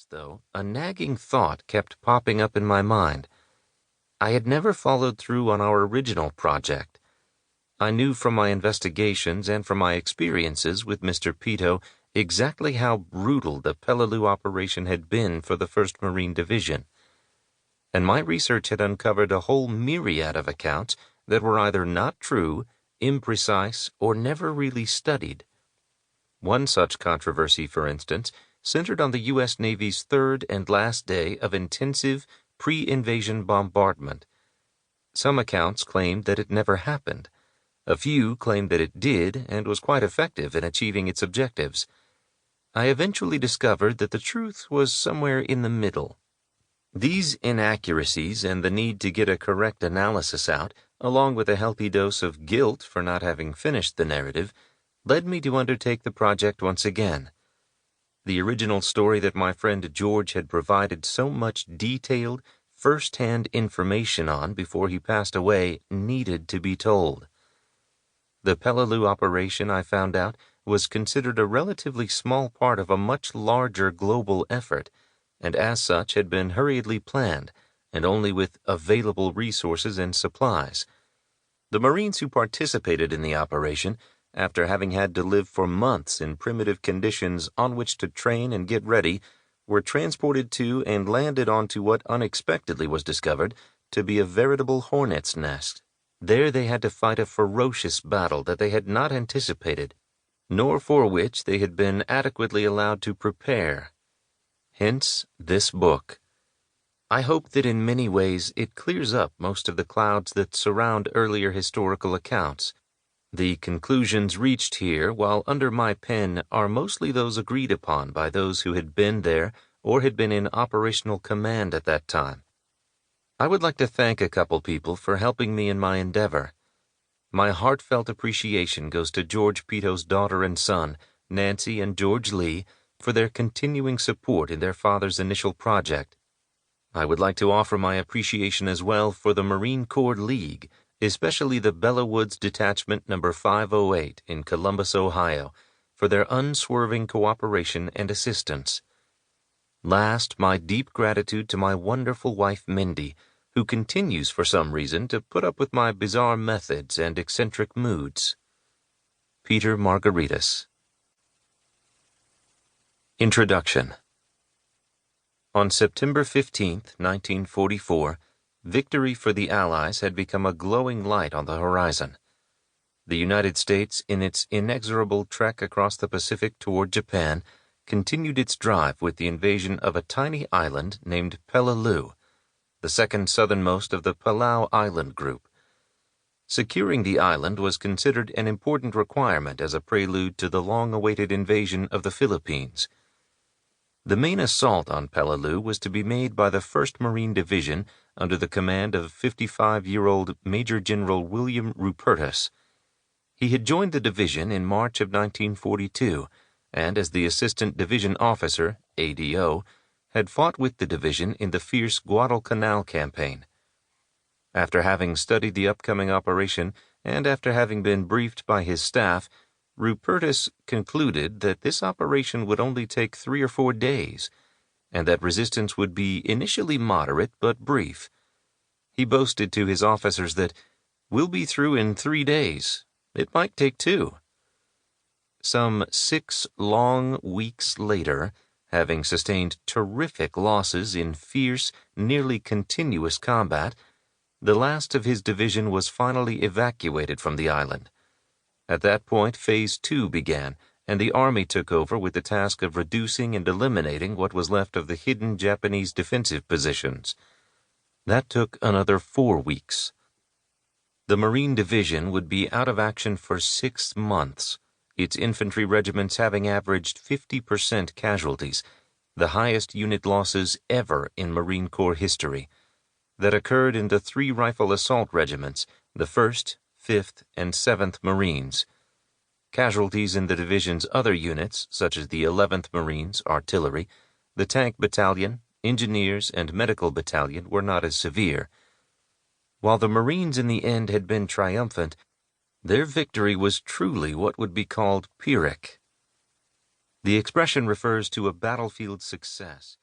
this, though, a nagging thought kept popping up in my mind. I had never followed through on our original project. I knew from my investigations and from my experiences with Mr. Pito exactly how brutal the Peleliu operation had been for the 1st Marine Division, and my research had uncovered a whole myriad of accounts that were either not true, imprecise, or never really studied. One such controversy, for instance, centered on the U.S. Navy's third and last day of intensive pre-invasion bombardment. Some accounts claimed that it never happened. A few claimed that it did and was quite effective in achieving its objectives. I eventually discovered that the truth was somewhere in the middle. These inaccuracies and the need to get a correct analysis out, along with a healthy dose of guilt for not having finished the narrative, led me to undertake the project once again. The original story that my friend George had provided so much detailed, first-hand information on before he passed away needed to be told. The Peleliu operation, I found out, was considered a relatively small part of a much larger global effort, and as such had been hurriedly planned, and only with available resources and supplies. The Marines who participated in the operation, after having had to live for months in primitive conditions on which to train and get ready, were transported to and landed onto what unexpectedly was discovered to be a veritable hornet's nest. There they had to fight a ferocious battle that they had not anticipated, nor for which they had been adequately allowed to prepare. Hence this book. I hope that in many ways it clears up most of the clouds that surround earlier historical accounts. The conclusions reached here while under my pen are mostly those agreed upon by those who had been there or had been in operational command at that time. I would like to thank a couple people for helping me in my endeavor. My heartfelt appreciation goes to George Pito's daughter and son, Nancy and George Lee, for their continuing support in their father's initial project. I would like to offer my appreciation as well for the Marine Corps League, especially the Bella Woods Detachment No. 508 in Columbus, Ohio, for their unswerving cooperation and assistance. Last, my deep gratitude to my wonderful wife Mindy, who continues for some reason to put up with my bizarre methods and eccentric moods. Peter Margaritis. Introduction. On September 15, 1944, victory for the Allies had become a glowing light on the horizon. The United States, in its inexorable trek across the Pacific toward Japan, continued its drive with the invasion of a tiny island named Peleliu, the second southernmost of the Palau Island group. Securing the island was considered an important requirement as a prelude to the long-awaited invasion of the Philippines. The main assault on Peleliu was to be made by the 1st Marine Division under the command of 55-year-old Major General William Rupertus. He had joined the division in March of 1942, and as the Assistant Division Officer, ADO, had fought with the division in the fierce Guadalcanal campaign. After having studied the upcoming operation, and after having been briefed by his staff, Rupertus concluded that this operation would only take 3 or 4 days, and that resistance would be initially moderate but brief. He boasted to his officers that, "We'll be through in 3 days. It might take 2. Some 6 long weeks later, having sustained terrific losses in fierce, nearly continuous combat, the last of his division was finally evacuated from the island. At that point, Phase 2 began, and the Army took over with the task of reducing and eliminating what was left of the hidden Japanese defensive positions. That took another 4 weeks. The Marine Division would be out of action for 6 months, its infantry regiments having averaged 50% casualties, the highest unit losses ever in Marine Corps history, that occurred in the 3 rifle assault regiments, the 1st, 5th, and 7th Marines. Casualties in the division's other units, such as the 11th Marines, Artillery, the Tank Battalion, Engineers, and Medical Battalion, were not as severe. While the Marines in the end had been triumphant, their victory was truly what would be called Pyrrhic. The expression refers to a battlefield success.